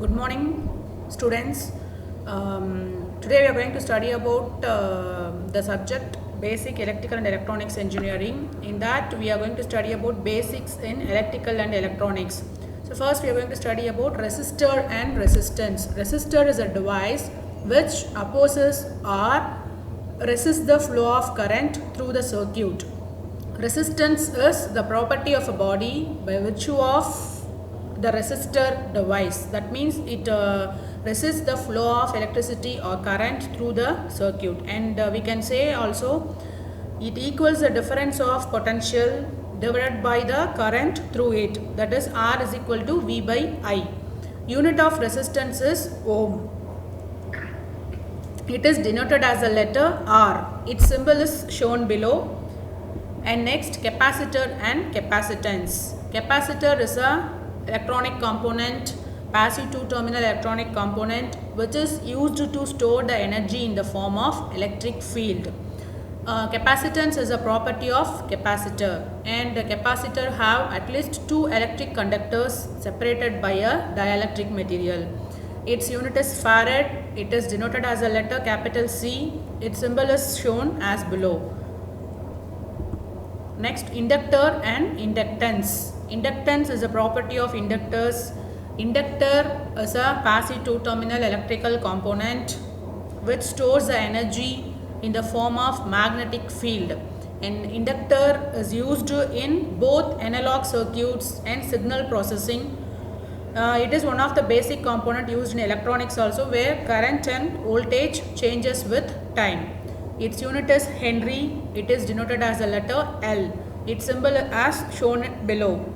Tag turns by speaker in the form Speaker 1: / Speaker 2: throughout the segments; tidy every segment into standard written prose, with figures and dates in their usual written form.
Speaker 1: Good morning, students. Today we are going to study about the subject Basic Electrical and Electronics Engineering. In that we are going to study about basics in electrical and electronics. So first we are going to study about resistor and resistance. Resistor is a device which opposes or resists the flow of current through the circuit. Resistance is the property of a body by virtue of the resistor device. That means it resists the flow of electricity or current through the circuit, and we can say also it equals the difference of potential divided by the current through it, that is R is equal to V by I. Unit of resistance is ohm. It is denoted as a letter R. Its symbol is shown below. And next, capacitor and capacitance. Capacitor is a electronic component, passive two-terminal electronic component, which is used to store the energy in the form of electric field. Capacitance is a property of capacitor, and the capacitor have at least two electric conductors separated by a dielectric material. Its unit is farad. It is denoted as a letter capital C. Its symbol is shown as below. Next, inductor and inductance. Inductance is a property of inductors. Inductor is a passive two-terminal electrical component which stores the energy in the form of magnetic field. And inductor is used in both analog circuits and signal processing. It is one of the basic component used in electronics also, where current and voltage changes with time. Its unit is Henry. It is denoted as a letter L. Its symbol as shown below.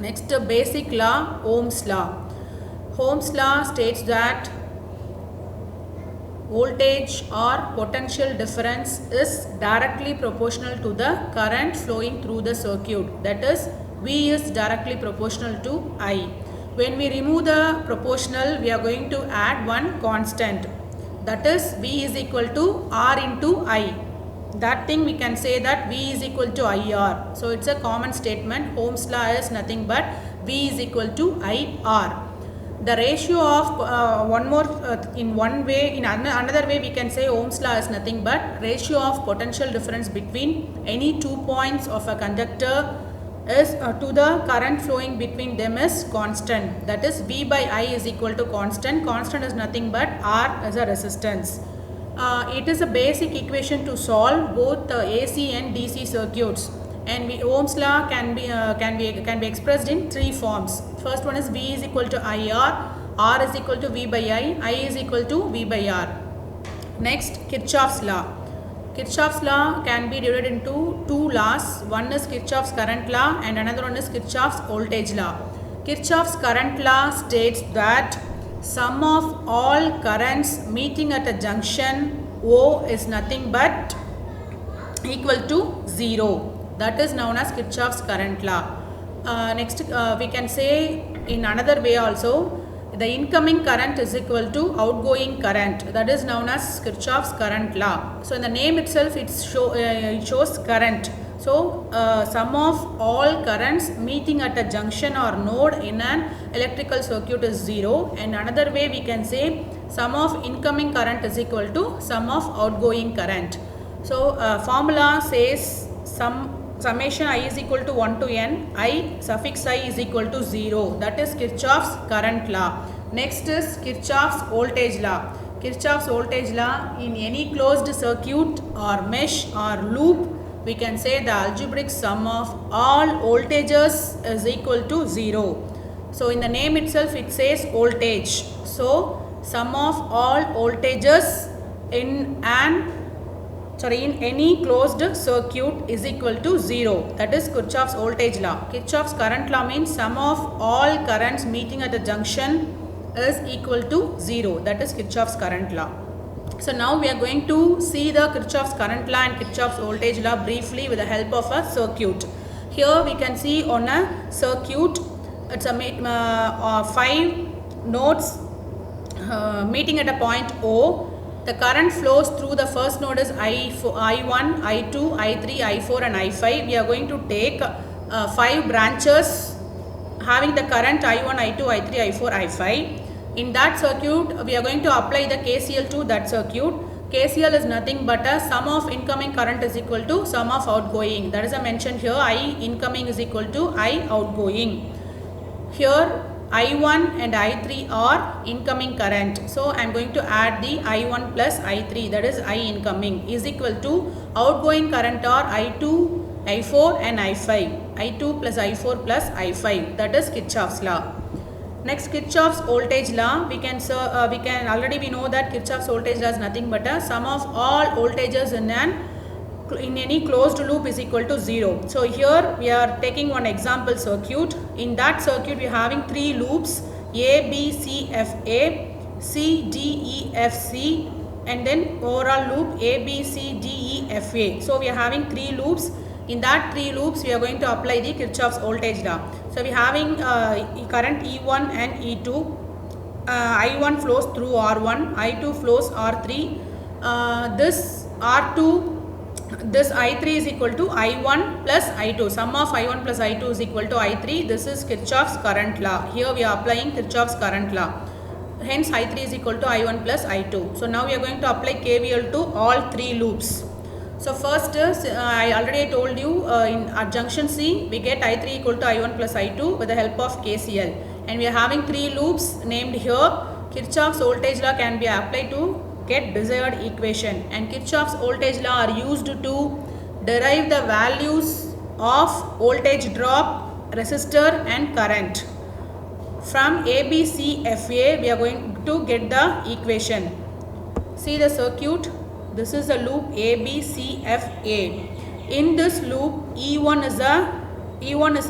Speaker 1: Next, basic law, Ohm's law. Ohm's law states that voltage or potential difference is directly proportional to the current flowing through the circuit. That is, V is directly proportional to I. When we remove the proportional, we are going to add one constant. That is, V is equal to R into I. That thing we can say that V is equal to IR. So it's a common statement. Ohm's law is nothing but V is equal to IR. The ratio of in one way, in another way we can say Ohm's law is nothing but ratio of potential difference between any 2 points of a conductor is to the current flowing between them is constant. That is, V by I is equal to constant. Constant is nothing but R as a resistance. It is a basic equation to solve both AC and DC circuits, and Ohm's law can be expressed in three forms. First one is V is equal to IR, R is equal to V by I is equal to V by R. Next, Kirchhoff's law. Kirchhoff's law can be divided into two laws. One is Kirchhoff's current law and another one is Kirchhoff's voltage law. Kirchhoff's current law states that sum of all currents meeting at a junction O is nothing but equal to 0. That is known as Kirchhoff's current law. Next, we can say in another way also, the incoming current is equal to outgoing current. That is known as Kirchhoff's current law. So in the name itself, it shows current. So sum of all currents meeting at a junction or node in an electrical circuit is 0. And another way we can say sum of incoming current is equal to sum of outgoing current. So formula says summation I is equal to 1 to n, I suffix I is equal to 0. That is Kirchhoff's current law. Next is Kirchhoff's voltage law. Kirchhoff's voltage law, in any closed circuit or mesh or loop, we can say the algebraic sum of all voltages is equal to 0. So in the name itself it says voltage. So sum of all voltages in any closed circuit is equal to 0. That is Kirchhoff's voltage law. Kirchhoff's current law means sum of all currents meeting at a junction is equal to 0. That is Kirchhoff's current law. So now we are going to see the Kirchhoff's current law and Kirchhoff's voltage law briefly with the help of a circuit. Here we can see on a circuit, it's a 5 nodes meeting at a point O. The current flows through the first node is I1, I2, I3, I4 and I5. We are going to take 5 branches having the current I1, I2, I3, I4, I5. In that circuit, we are going to apply the KCL to that circuit. KCL is nothing but a sum of incoming current is equal to sum of outgoing. That is a mention here. I incoming is equal to I outgoing. Here I1 and I3 are incoming current. So I am going to add the I1 plus I3, that is I incoming, is equal to outgoing current are I2, I4 and I5. I2 plus I4 plus I5, that is Kirchhoff's law. Next, Kirchhoff's voltage law. We know that Kirchhoff's voltage law is nothing but a sum of all voltages in any closed loop is equal to 0. So here we are taking one example circuit. In that circuit we are having 3 loops, A, B, C, F, A, C, D, E, F, C, and then overall loop A, B, C, D, E, F, A. So we are having 3 loops. In that 3 loops we are going to apply the Kirchhoff's voltage law. So we are having current E1 and E2. I1 flows through R1, I2 flows R3. This R2, this I3 is equal to I1 plus I2. Sum of I1 plus I2 is equal to I3. This is Kirchhoff's current law. Here we are applying Kirchhoff's current law. Hence I3 is equal to I1 plus I2. So now we are going to apply KVL to all 3 loops. So first is, I already told you at junction C we get I3 equal to I1 plus I2 with the help of KCL. And we are having 3 loops named here. Kirchhoff's voltage law can be applied to get desired equation, and Kirchhoff's voltage law are used to derive the values of voltage drop, resistor and current. From ABCFA we are going to get the equation. See the circuit. This is the loop ABCFA. In this loop E1 is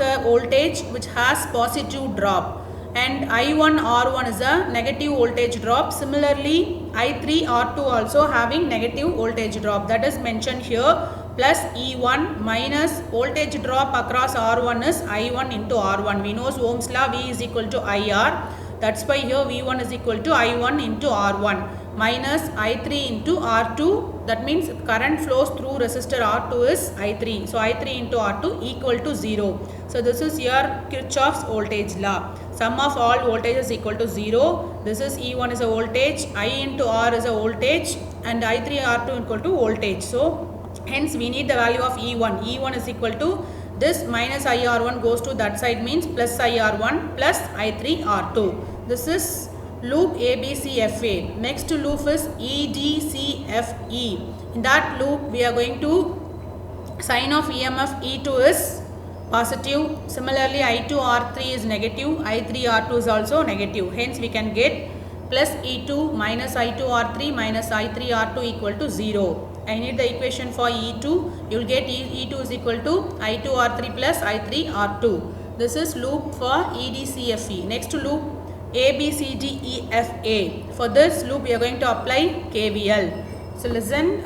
Speaker 1: a voltage which has positive drop, and I1 R1 is a negative voltage drop. Similarly I3 R2 also having negative voltage drop, that is mentioned here, plus E1 minus voltage drop across R1 is I1 into R1. We know Ohm's law, V is equal to IR. That's why here V1 is equal to I1 into R1 minus I3 into R2. That means current flows through resistor R2 is I3. So I3 into R2 equal to 0. So this is your Kirchhoff's voltage law. Sum of all voltages is equal to 0. This is E1 is a voltage, I into R is a voltage, and I3 R2 equal to voltage. So hence we need the value of E1. E1 is equal to this minus IR1 goes to that side, means plus IR1 plus I3 R2. This is loop ABCFA. Next loop is EDCFE. In that loop we are going to sign of EMF E2 is positive. Similarly I2 R3 is negative, I3 R2 is also negative. Hence we can get plus E2 minus I2 R3 minus I3 R2 equal to 0. I need the equation for E2. You will get E2 is equal to I2 R3 plus I3 R2. This is loop for EDCFE. Next loop ABCDEFA. For this loop we are going to apply KVL. So listen,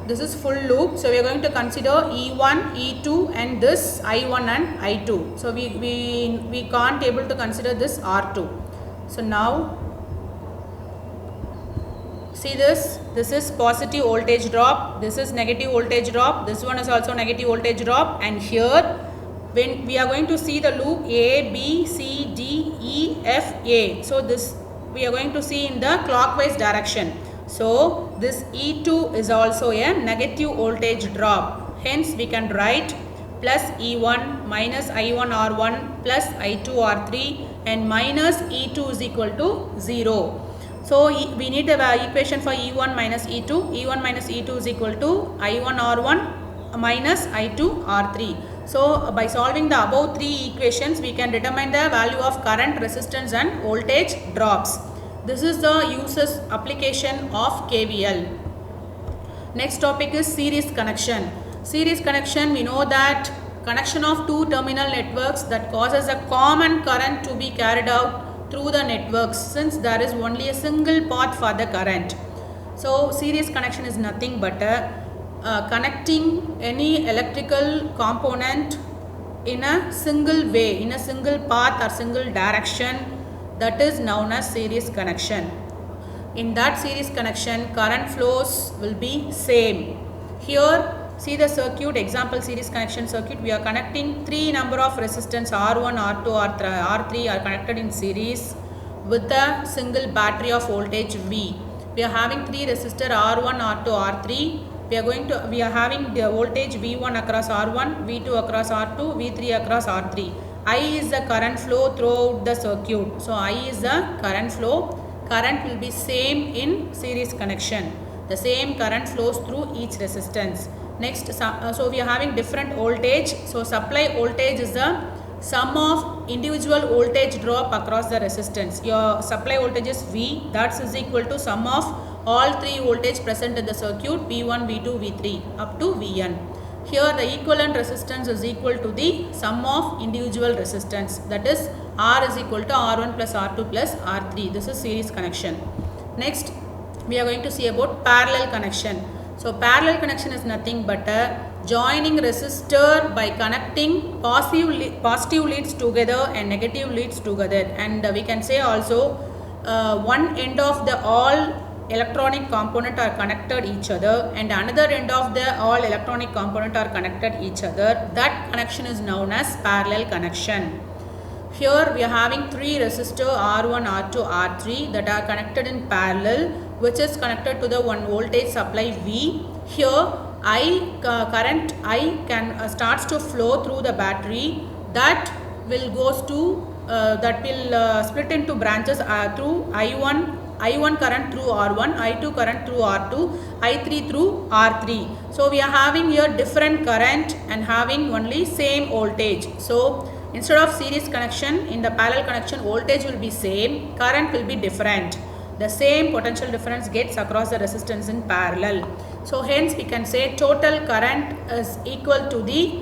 Speaker 1: this is full loop. So we are going to consider E1, E2 and this I1 and I2. So we can't able to consider this R2. So now see this is positive voltage drop, this is negative voltage drop, this one is also negative voltage drop, and here when we are going to see the loop A, B, C, D, E, F, A. So this we are going to see in the clockwise direction. So this E2 is also a negative voltage drop. Hence we can write plus E1 minus I1 R1 plus I2 R3 and minus E2 is equal to 0. So we need the equation for E1 minus E2. E1 minus E2 is equal to I1 R1 minus I2 R3. So by solving the above 3 equations we can determine the value of current, resistance and voltage drops. This is the uses application of KVL. Next topic is series connection. Series connection, we know that connection of two terminal networks that causes a common current to be carried out through the networks, since there is only a single path for the current. So series connection is nothing but connecting any electrical component in a single way, in a single path or single direction, that is known as series connection. In that series connection, current flows will be same. Here See the circuit, example series connection circuit. We are connecting 3 number of resistance R1, R2, R3 are connected in series with a single battery of voltage V. We are having 3 resistor R1, R2, R3. We are having the voltage V1 across R1, V2 across R2, V3 across R3. I is the current flow throughout the circuit. So I is the current flow. Current will be same in series connection. The same current flows through each resistance. Next, so we are having different voltage. So supply voltage is the sum of individual voltage drop across the resistance. Your supply voltage is V, that is equal to sum of all 3 voltage present in the circuit, V1, V2, V3 up to Vn. Here the equivalent resistance is equal to the sum of individual resistance, that is R is equal to R1 plus R2 plus R3. This is series connection. Next, we are going to see about parallel connection. So parallel connection is nothing but a joining resistor by connecting positive leads together and negative leads together, and we can say also one end of the all electronic component are connected each other and another end of the all electronic component are connected each other. That connection is known as parallel connection. Here we are having 3 resistor R1, R2, R3 that are connected in parallel, which is connected to the one voltage supply V. Here current I starts to flow through the battery, that will split into branches through I1 current through R1, I2 current through R2, I3 through R3. So we are having here different current and having only same voltage. So instead of series connection, in the parallel connection voltage will be same, current will be different. The same potential difference gets across the resistance in parallel. So hence we can say total current is equal to the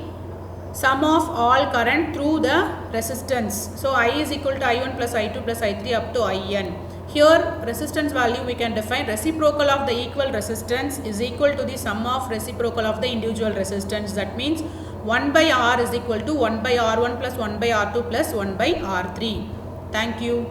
Speaker 1: sum of all current through the resistance. So I is equal to I1 plus I2 plus I3 up to IN. Here resistance value we can define reciprocal of the equal resistance is equal to the sum of reciprocal of the individual resistance. That means 1 by R is equal to 1 by R1 plus 1 by R2 plus 1 by R3. Thank you.